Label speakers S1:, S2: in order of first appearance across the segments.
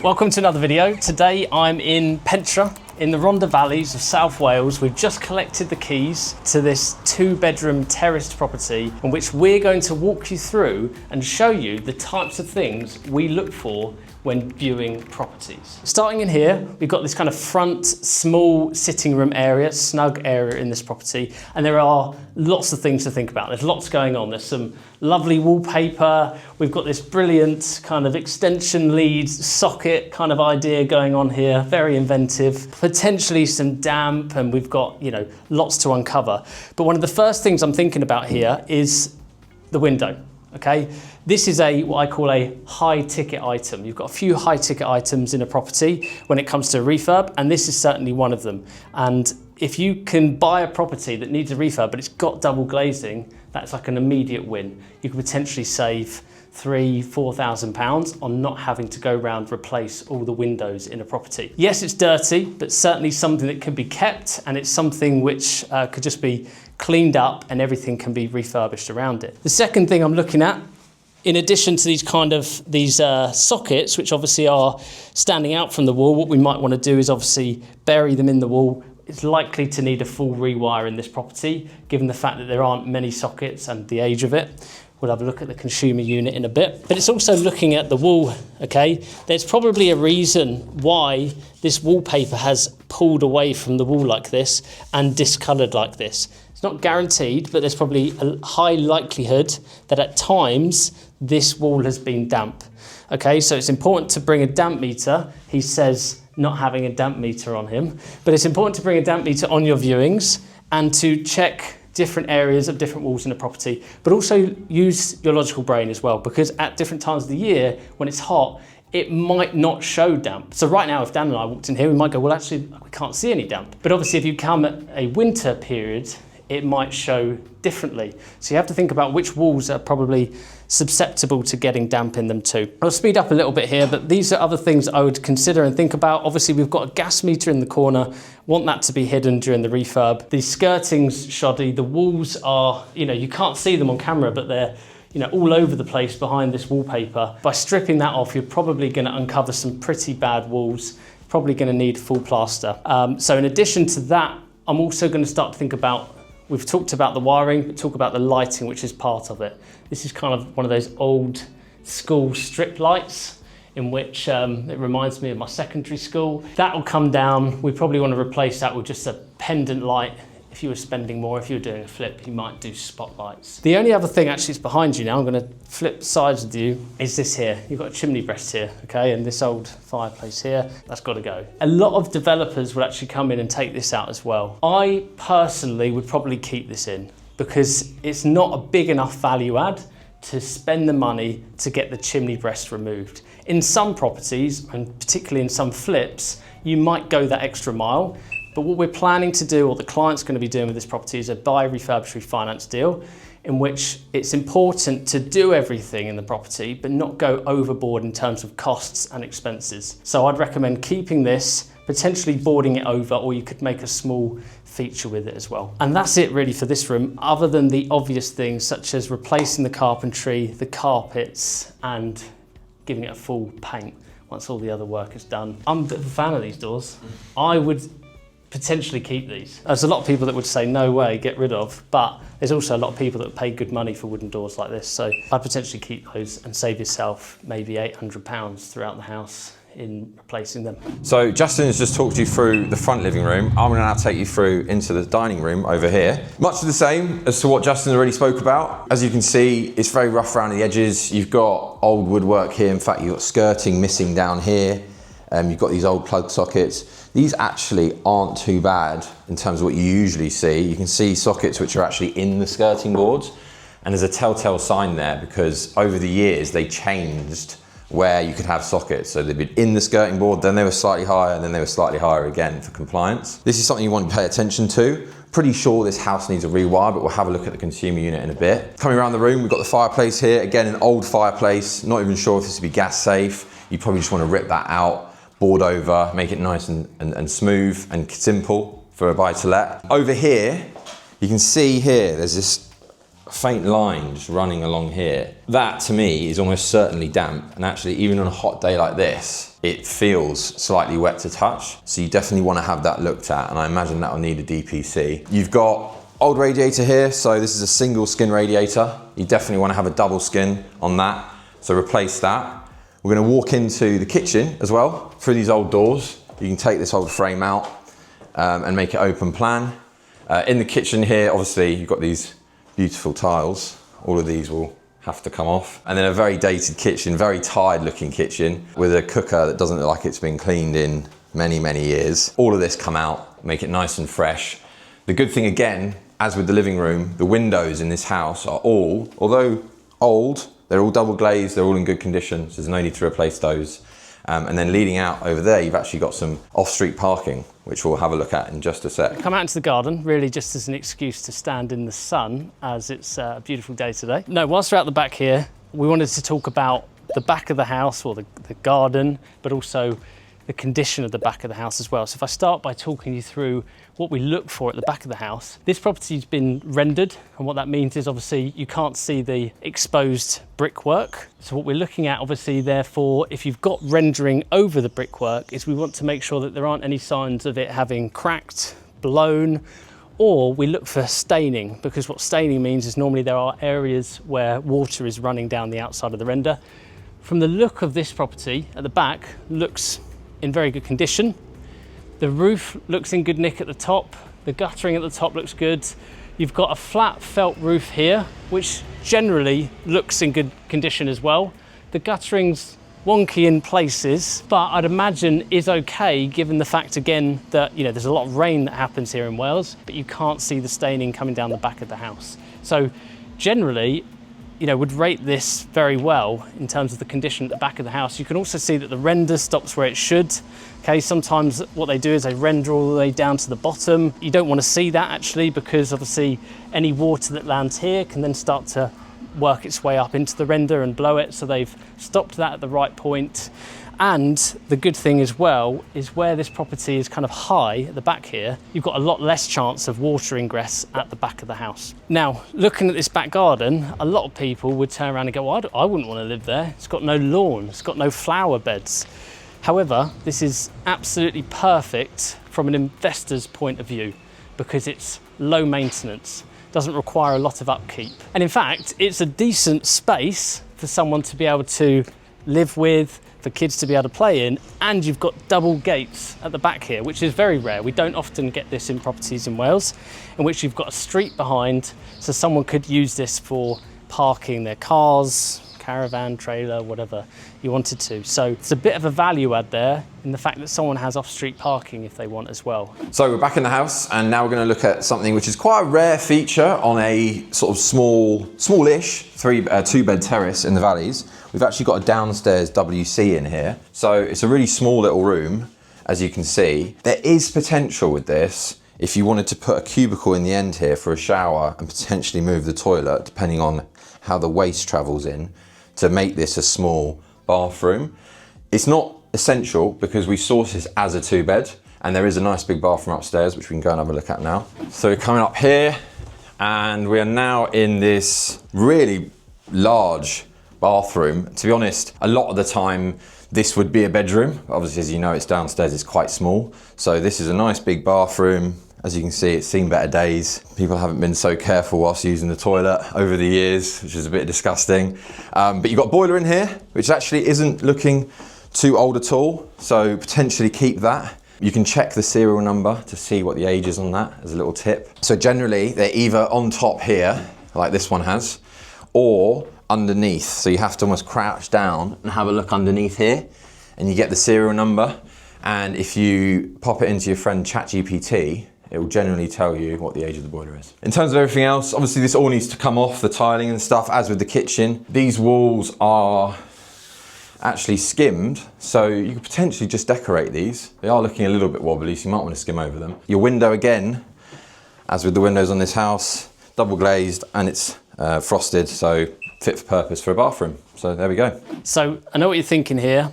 S1: Welcome to another video. Today I'm in Pentre in the Rhondda Valleys of South Wales. We've just collected the keys to this 2-bedroom terraced property in which we're going to walk you through and show you the types of things we look for when viewing properties. Starting in here, we've got this kind of front small sitting room area, snug area in this property, and there are lots of things to think about. There's lots going on. There's some lovely wallpaper. We've got this brilliant kind of extension lead socket kind of idea going on here, very inventive. Potentially some damp, and we've got, you know, lots to uncover. But one of the first things I'm thinking about here is the window. Okay, this is what I call a high ticket item. You've got a few high ticket items in a property when it comes to a refurb, and this is certainly one of them. And if you can buy a property that needs a refurb, but it's got double glazing, that's like an immediate win. You could potentially save £3,000–4,000 on not having to go around replace all the windows in a property. Yes, it's dirty, but certainly something that can be kept, and it's something which could just be cleaned up and everything can be refurbished around it. The second thing I'm looking at, in addition to these sockets, which obviously are standing out from the wall, what we might want to do is obviously bury them in the wall. It's likely to need a full rewire in this property, given the fact that there aren't many sockets and the age of it. We'll have a look at the consumer unit in a bit. But it's also looking at the wall, okay? There's probably a reason why this wallpaper has pulled away from the wall like this and discoloured like this. It's not guaranteed, but there's probably a high likelihood that at times this wall has been damp. Okay, so it's important to bring a damp meter. He says not having a damp meter on him, but it's important to bring a damp meter on your viewings and to check different areas of different walls in a property, but also use your logical brain as well, because at different times of the year, when it's hot, it might not show damp. So right now, if Dan and I walked in here, we might go, well, actually, we can't see any damp. But obviously, if you come at a winter period, it might show differently. So you have to think about which walls are probably susceptible to getting damp in them too. I'll speed up a little bit here, but these are other things I would consider and think about. Obviously, we've got a gas meter in the corner, want that to be hidden during the refurb. The skirting's shoddy, the walls are, you can't see them on camera, but they're all over the place behind this wallpaper. By stripping that off, you're probably gonna uncover some pretty bad walls, probably gonna need full plaster. So in addition to that, I'm also gonna start to think about, we've talked about the wiring, but talk about the lighting, which is part of it. This is kind of one of those old school strip lights in which it reminds me of my secondary school. That will come down. We probably want to replace that with just a pendant light. If you were spending more, if you were doing a flip, you might do spotlights. The only other thing actually is behind you now, I'm gonna flip sides with you, is this here. You've got a chimney breast here, okay? And this old fireplace here, that's gotta go. A lot of developers will actually come in and take this out as well. I personally would probably keep this in because it's not a big enough value add to spend the money to get the chimney breast removed. In some properties, and particularly in some flips, you might go that extra mile. But what we're planning to do, or the client's going to be doing with this property, is a buy, refurbish, refinance deal in which it's important to do everything in the property, but not go overboard in terms of costs and expenses. So I'd recommend keeping this, potentially boarding it over, or you could make a small feature with it as well. And that's it really for this room, other than the obvious things such as replacing the carpentry, the carpets, and giving it a full paint once all the other work is done. I'm a bit of a fan of these doors. I would potentially keep these. There's a lot of people that would say, no way, get rid of, but there's also a lot of people that pay good money for wooden doors like this, so I'd potentially keep those and save yourself maybe £800 throughout the house in replacing them.
S2: So Justin has just talked you through the front living room. I'm gonna now take you through into the dining room over here. Much of the same as to what Justin already spoke about. As you can see, it's very rough around the edges. You've got old woodwork here. In fact, you've got skirting missing down here. You've got these old plug sockets. These actually aren't too bad in terms of what you usually see. You can see sockets which are actually in the skirting boards, and there's a telltale sign there because over the years they changed where you could have sockets. So they'd been in the skirting board, then they were slightly higher, and then they were slightly higher again for compliance. This is something you want to pay attention to. Pretty sure this house needs a rewire, but we'll have a look at the consumer unit in a bit. Coming around the room, we've got the fireplace here. Again, an old fireplace, not even sure if this would be gas safe. You probably just want to rip that out, board over, make it nice and smooth and simple for a buy to let. Over here, you can see here, there's this faint line just running along here. That to me is almost certainly damp, and actually even on a hot day like this, it feels slightly wet to touch. So you definitely want to have that looked at, and I imagine that will need a DPC. You've got old radiator here, so this is a single skin radiator. You definitely want to have a double skin on that, so replace that. We're going to walk into the kitchen as well through these old doors. You can take this old frame out and make it open plan. In the kitchen here, obviously you've got these beautiful tiles. All of these will have to come off. And then a very dated kitchen, very tired looking kitchen with a cooker that doesn't look like it's been cleaned in many, many years. All of this come out, make it nice and fresh. The good thing again, as with the living room, the windows in this house are all, although old, they're all double glazed, they're all in good condition, so there's no need to replace those. And then leading out over there, you've actually got some off-street parking, which we'll have a look at in just a sec.
S1: Come out into the garden, really just as an excuse to stand in the sun, as it's a beautiful day today. No, whilst we're out the back here, we wanted to talk about the back of the house, or the garden, but also the condition of the back of the house as well. So if I start by talking you through what we look for at the back of the house, this property's been rendered, and what that means is obviously you can't see the exposed brickwork. So what we're looking at obviously therefore, if you've got rendering over the brickwork, is we want to make sure that there aren't any signs of it having cracked, blown, or we look for staining, because what staining means is normally there are areas where water is running down the outside of the render. From the look of this property at the back, looks in very good condition. The roof looks in good nick at the top. The guttering at the top looks good. You've got a flat felt roof here, which generally looks in good condition as well. The guttering's wonky in places, but I'd imagine is okay given the fact again that, you know, there's a lot of rain that happens here in Wales, but you can't see the staining coming down the back of the house. So generally, you know, would rate this very well in terms of the condition at the back of the house. You can also see that the render stops where it should. Okay, sometimes what they do is they render all the way down to the bottom. You don't want to see that actually, because obviously any water that lands here can then start to work its way up into the render and blow it. So they've stopped that at the right point. And the good thing as well is where this property is kind of high at the back here, you've got a lot less chance of water ingress at the back of the house. Now, looking at this back garden, a lot of people would turn around and go, well, I wouldn't want to live there. It's got no lawn, it's got no flower beds. However, this is absolutely perfect from an investor's point of view because it's low maintenance, doesn't require a lot of upkeep. And in fact, it's a decent space for someone to be able to live with, for kids to be able to play in, and you've got double gates at the back here, which is very rare. We don't often get this in properties in Wales, in which you've got a street behind, so someone could use this for parking their cars, caravan, trailer, whatever you wanted to. So it's a bit of a value add there in the fact that someone has off-street parking if they want as well.
S2: So we're back in the house, and now we're going to look at something which is quite a rare feature on a sort of smallish two-bed terrace in the valleys. We've actually got a downstairs WC in here. So it's a really small little room, as you can see. There is potential with this if you wanted to put a cubicle in the end here for a shower and potentially move the toilet, depending on how the waste travels in, to make this a small bathroom. It's not essential because we source this as a two-bed, and there is a nice big bathroom upstairs, which we can go and have a look at now. So we're coming up here, and we are now in this really large bathroom. To be honest, a lot of the time this would be a bedroom. Obviously, as you know, it's downstairs, it's quite small. So this is a nice big bathroom. As you can see, it's seen better days. People haven't been so careful whilst using the toilet over the years, which is a bit disgusting. But you've got a boiler in here, which actually isn't looking too old at all. So potentially keep that. You can check the serial number to see what the age is on that as a little tip. So generally, they're either on top here, like this one has, or underneath. So you have to almost crouch down and have a look underneath here, and you get the serial number. And if you pop it into your friend ChatGPT, it will generally tell you what the age of the boiler is. In terms of everything else, obviously this all needs to come off, the tiling and stuff, as with the kitchen. These walls are actually skimmed, so you could potentially just decorate these. They are looking a little bit wobbly, so you might want to skim over them. Your window again, as with the windows on this house, double glazed, and it's frosted, so fit for purpose for a bathroom. So there we go.
S1: So I know what you're thinking here.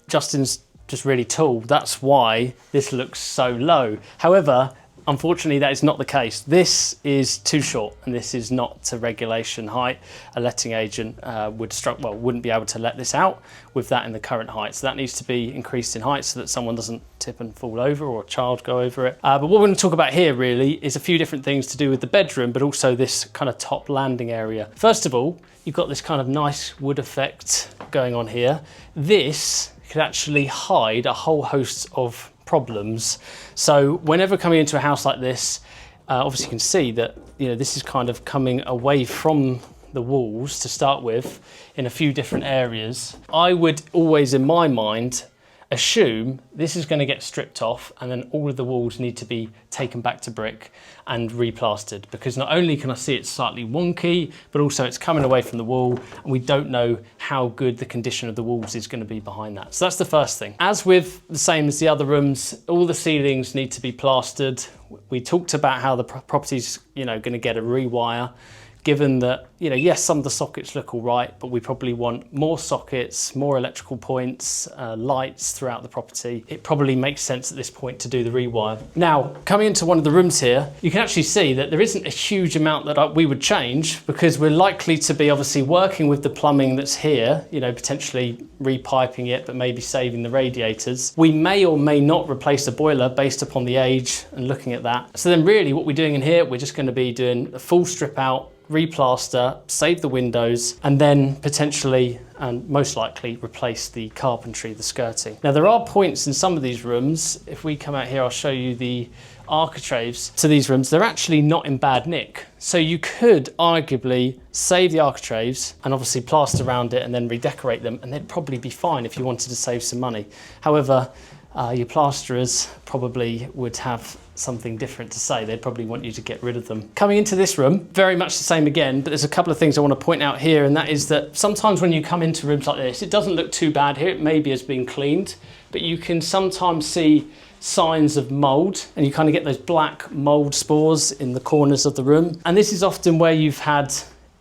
S1: Justin's just really tall. That's why this looks so low. However, Unfortunately, that is not the case. This is too short, and this is not to regulation height. A letting agent wouldn't be able to let this out with that in the current height. So that needs to be increased in height so that someone doesn't tip and fall over or a child go over it. But what we're going to talk about here really is a few different things to do with the bedroom, but also this kind of top landing area. First of all, you've got this kind of nice wood effect going on here. This could actually hide a whole host of problems. So whenever coming into a house like this, obviously you can see that this is kind of coming away from the walls to start with in a few different areas. I would always, in my mind, assume this is going to get stripped off and then all of the walls need to be taken back to brick and replastered, because not only can I see it's slightly wonky, but also it's coming away from the wall and we don't know how good the condition of the walls is going to be behind that. So that's the first thing. As with the same as the other rooms, all the ceilings need to be plastered. We talked about how the property's going to get a rewire. Given that, yes, some of the sockets look all right, but we probably want more sockets, more electrical points, lights throughout the property. It probably makes sense at this point to do the rewire. Now, coming into one of the rooms here, you can actually see that there isn't a huge amount that we would change, because we're likely to be obviously working with the plumbing that's here, potentially repiping it, but maybe saving the radiators. We may or may not replace the boiler based upon the age and looking at that. So then really what we're doing in here, we're just going to be doing a full strip out, replaster, save the windows, and then potentially and most likely replace the carpentry, the skirting. Now there are points in some of these rooms. If we come out here, I'll show you the architraves to these rooms. They're actually not in bad nick. So you could arguably save the architraves and obviously plaster around it and then redecorate them, and they'd probably be fine if you wanted to save some money. However, your plasterers probably would have something different to say. They'd probably want you to get rid of them. Coming into this room, very much the same again, but there's a couple of things I want to point out here, and that is that sometimes when you come into rooms like this, it doesn't look too bad here. It maybe has been cleaned, but you can sometimes see signs of mold, and you kind of get those black mold spores in the corners of the room. And this is often where you've had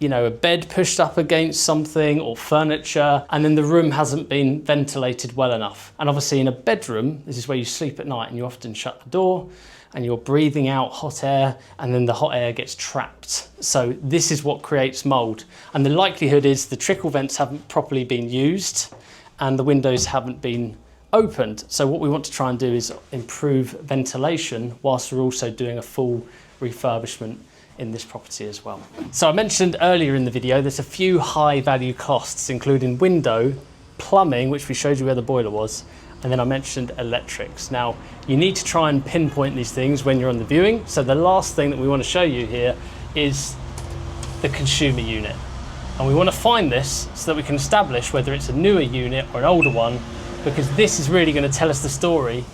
S1: a bed pushed up against something or furniture, and then the room hasn't been ventilated well enough. And obviously in a bedroom, this is where you sleep at night, and you often shut the door and you're breathing out hot air, and then the hot air gets trapped. So this is what creates mold. And the likelihood is the trickle vents haven't properly been used and the windows haven't been opened. So what we want to try and do is improve ventilation whilst we're also doing a full refurbishment in this property as well. So I mentioned earlier in the video, there's a few high value costs, including window, plumbing, which we showed you where the boiler was, and then I mentioned electrics. Now, you need to try and pinpoint these things when you're on the viewing. So the last thing that we want to show you here is the consumer unit. And we want to find this so that we can establish whether it's a newer unit or an older one, because this is really going to tell us the story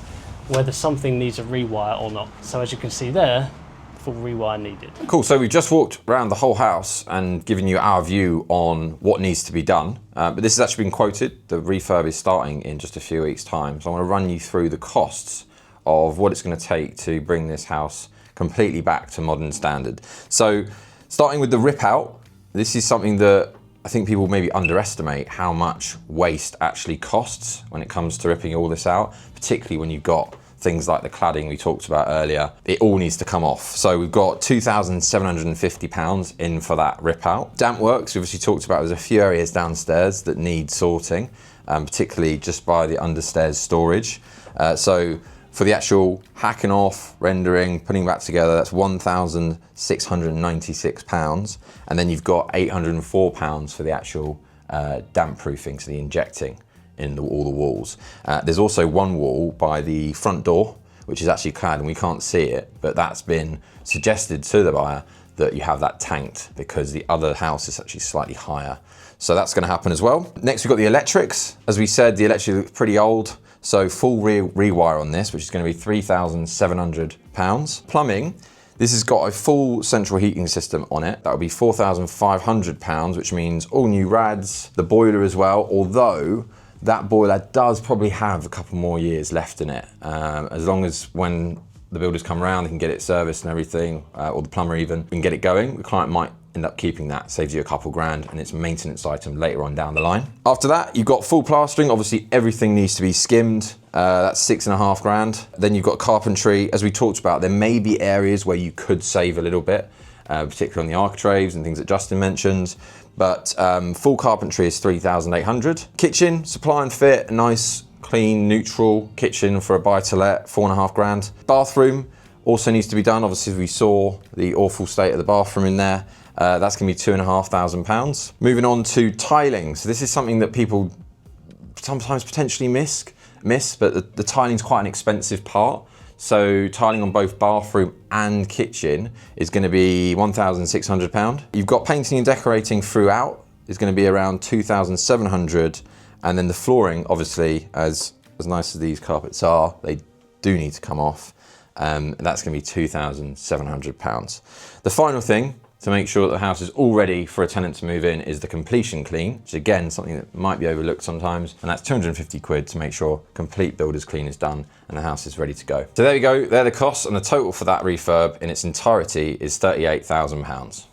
S1: whether something needs a rewire or not. So as you can see there, full rewire needed.
S2: Cool, so we've just walked around the whole house and given you our view on what needs to be done. But this has actually been quoted. The refurb is starting in just a few weeks' time. So I want to run you through the costs of what it's going to take to bring this house completely back to modern standard. So starting with the rip out, this is something that I think people maybe underestimate how much waste actually costs when it comes to ripping all this out, particularly when you've got things like the cladding we talked about earlier. It all needs to come off. So we've got £2,750 in for that rip out. Damp works, we obviously talked about, there's a few areas downstairs that need sorting, particularly just by the understairs storage. So for the actual hacking off, rendering, putting back together, that's £1,696. And then you've got £804 for the actual damp proofing, so the injecting in all the walls. There's also one wall by the front door, which is actually clad and we can't see it, but that's been suggested to the buyer that you have that tanked because the other house is actually slightly higher. So that's gonna happen as well. Next, we've got the electrics. As we said, the electric looks pretty old, so full rewire on this, which is gonna be £3,700. Plumbing, this has got a full central heating system on it. That would be £4,500, which means all new rads, the boiler as well, although that boiler does probably have a couple more years left in it. As long as when the builders come around, they can get it serviced and everything, or the plumber even, we can get it going. The client might end up keeping that, saves you a couple grand, and it's a maintenance item later on down the line. After that, you've got full plastering. Obviously, everything needs to be skimmed, That's 6.5 grand. Then you've got carpentry. As we talked about, there may be areas where you could save a little bit, particularly on the architraves and things that Justin mentioned. But full carpentry is 3,800. Kitchen, supply and fit, a nice, clean, neutral kitchen for a buy-to-let, 4.5 grand. Bathroom also needs to be done. Obviously, we saw the awful state of the bathroom in there. That's gonna be £2,500. Moving on to tiling. So this is something that people sometimes potentially miss, but the tiling's quite an expensive part. So tiling on both bathroom and kitchen is going to be £1,600. You've got painting and decorating throughout is going to be around 2,700, and then the flooring, obviously, as nice as these carpets are, they do need to come off. That's going to be £2,700. The final thing to make sure that the house is all ready for a tenant to move in is the completion clean, which is again something that might be overlooked sometimes, and that's 250 quid to make sure complete builder's clean is done and the house is ready to go. So there you go, they're the costs, and the total for that refurb in its entirety is £38,000.